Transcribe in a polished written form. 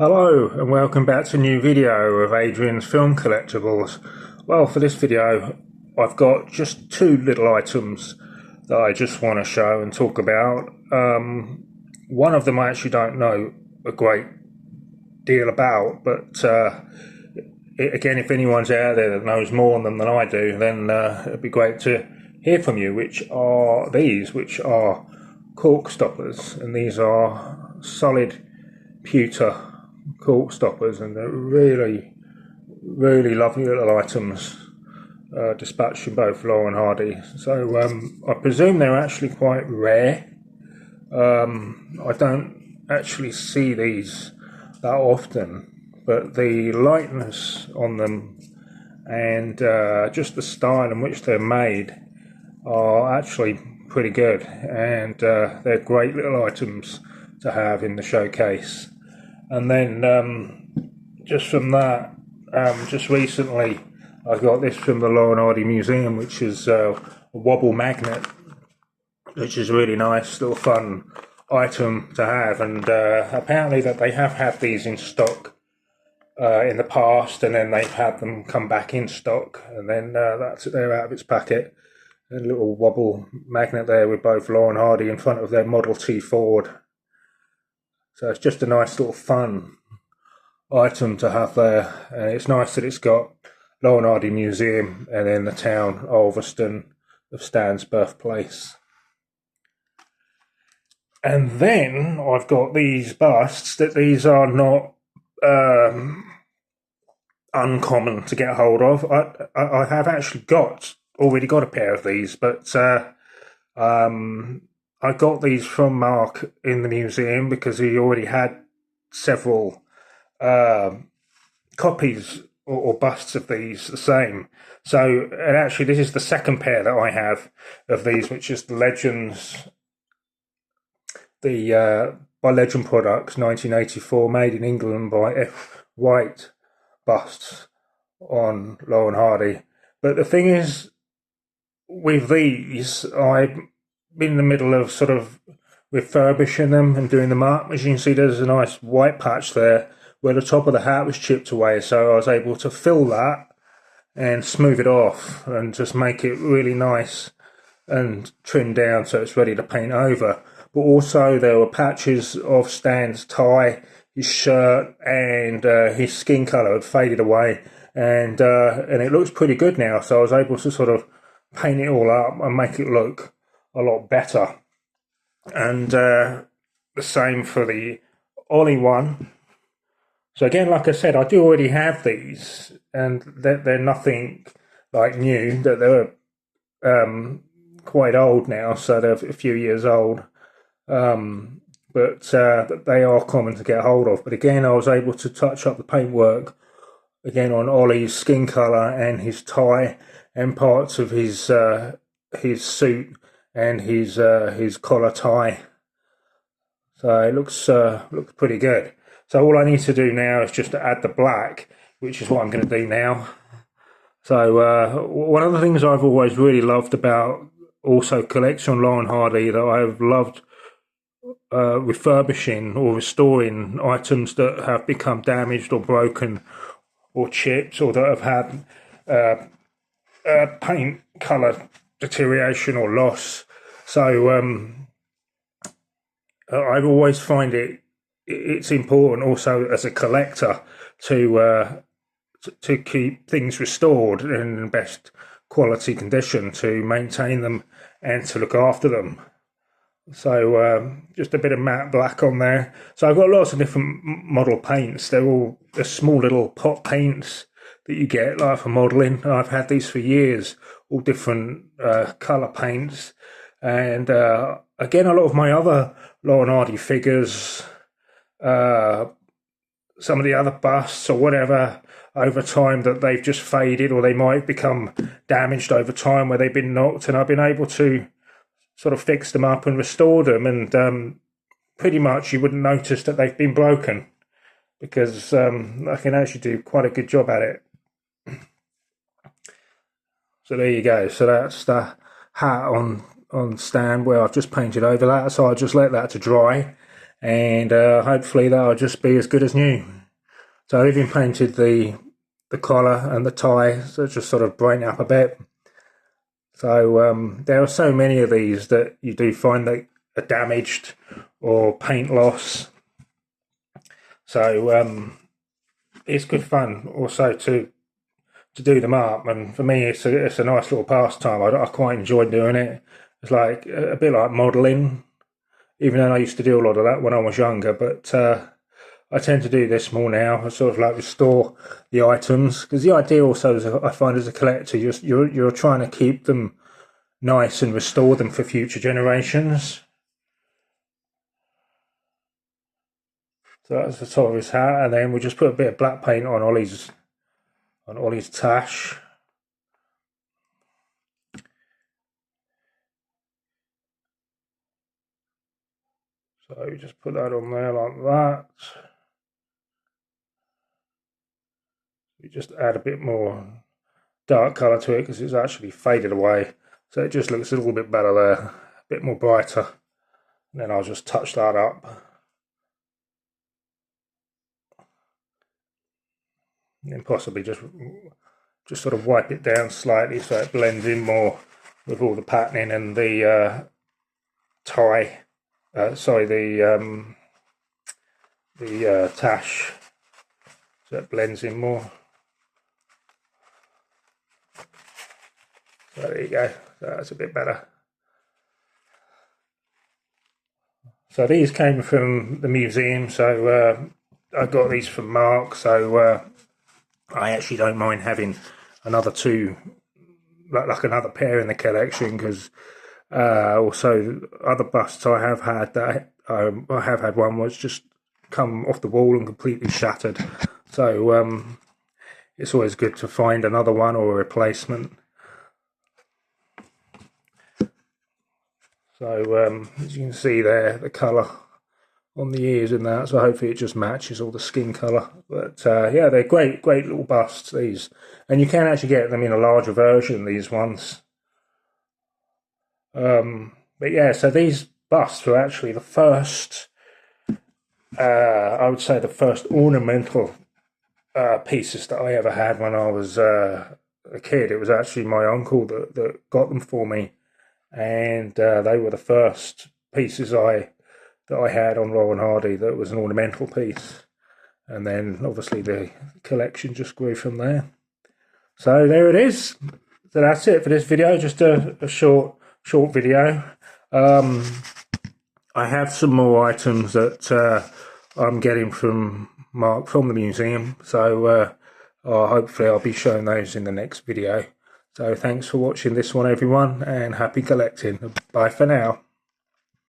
Hello and welcome back to a new video of Adrian's Film Collectibles. Well, for this video I've got just two little items that I just want to show and talk about. One of them I actually don't know a great deal about, but again, if anyone's out there that knows more on them than I do, then it'd be great to hear from you, which are these, which are cork stoppers, and these are solid pewter cork stoppers, and they're really lovely little items, dispatched in both Laurel and Hardy. So I presume they're actually quite rare. I don't actually see these that often, but the lightness on them and just the style in which they're made are actually pretty good, and they're great little items to have in the showcase. And then just from that, just recently I got this from the Laurel and Hardy Museum, which is a wobble magnet, which is a really nice little fun item to have. And apparently that they have had these in stock in the past, and then they've had them come back in stock, and then they're out of its packet. A little wobble magnet there with both Laurel and Hardy in front of their Model T Ford. So it's just a nice little fun item to have there, and it's nice that it's got Laurel and Hardy Museum and then the town Ulverston of Stan's birthplace. And then I've got these busts. That these are not uncommon to get hold of. I have actually already got a pair of these, but I got these from Mark in the museum because he already had several copies or busts of these the same. So, and actually this is the second pair that I have of these, which is the Legends, by Legend Products, 1984, made in England by F. White busts on Laurel and Hardy. But the thing is, with these, I've been in the middle of sort of refurbishing them and doing them up. As you can see, there's a nice white patch there where the top of the hat was chipped away, so I was able to fill that and smooth it off and just make it really nice and trimmed down so it's ready to paint over. But also there were patches of Stan's tie, his shirt, and his skin colour had faded away, and it looks pretty good now, so I was able to sort of paint it all up and make it look a lot better. And the same for the Ollie one. So again, like I said, I do already have these, and they're nothing like new. That they're quite old now, so they're a few years old. But they are common to get hold of. But again, I was able to touch up the paintwork again on Ollie's skin colour and his tie and parts of his suit and his collar tie. So it looks pretty good. So all I need to do now is just to add the black, which is what I'm going to do now. So one of the things I've always really loved about also collecting on Laurel and Hardy, that I've loved refurbishing or restoring items that have become damaged or broken or chipped, or that have had paint colour deterioration or loss. So I always find it's important also as a collector to keep things restored in best quality condition, to maintain them and to look after them. So just a bit of matte black on there. So I've got lots of different model paints. They're all the small little pot paints that you get like for modelling. I've had these for years, all different colour paints. And again, a lot of my other Laurel and Hardy figures, some of the other busts or whatever, over time that they've just faded, or they might become damaged over time where they've been knocked, and I've been able to sort of fix them up and restore them, and pretty much you wouldn't notice that they've been broken, because I can actually do quite a good job at it. So there you go. So that's the hat on Stan where I've just painted over that, so I'll just let that to dry, and hopefully that'll just be as good as new. So I've even painted the collar and the tie, so just sort of brighten up a bit. So there are so many of these that you do find that are damaged or paint loss. So it's good fun also to do them up, and for me it's a nice little pastime. I quite enjoy doing it. It's like a bit like modelling, even though I used to do a lot of that when I was younger, but I tend to do this more now. I sort of like restore the items, because the idea also, I find as a collector, you're trying to keep them nice and restore them for future generations. So that's the top of his hat, and then we just put a bit of black paint on Ollie's tash. So you just put that on there like that. You just add a bit more dark colour to it because it's actually faded away. So it just looks a little bit better there, a bit more brighter. And then I'll just touch that up. And then possibly just sort of wipe it down slightly so it blends in more with all the patterning and the tie. The tash, so it blends in more. So there you go, that's a bit better. So these came from the museum, so I got these from Mark, so I actually don't mind having another two, like another pair in the collection, because also other busts I have had that I have had one was just come off the wall and completely shattered. So it's always good to find another one or a replacement. So as you can see there, the colour on the ears and that, so hopefully it just matches all the skin colour. But yeah, they're great little busts, these. And you can actually get them in a larger version, these ones. But yeah, so these busts were actually the first, I would say the first ornamental pieces that I ever had when I was a kid. It was actually my uncle that got them for me. And they were the first pieces that I had on Laurel and Hardy that was an ornamental piece, and then obviously the collection just grew from there. So there it is. So that's it for this video, just a short video. I have some more items that I'm getting from Mark from the museum, so hopefully I'll be showing those in the next video. So thanks for watching this one, everyone, and happy collecting. Bye for now.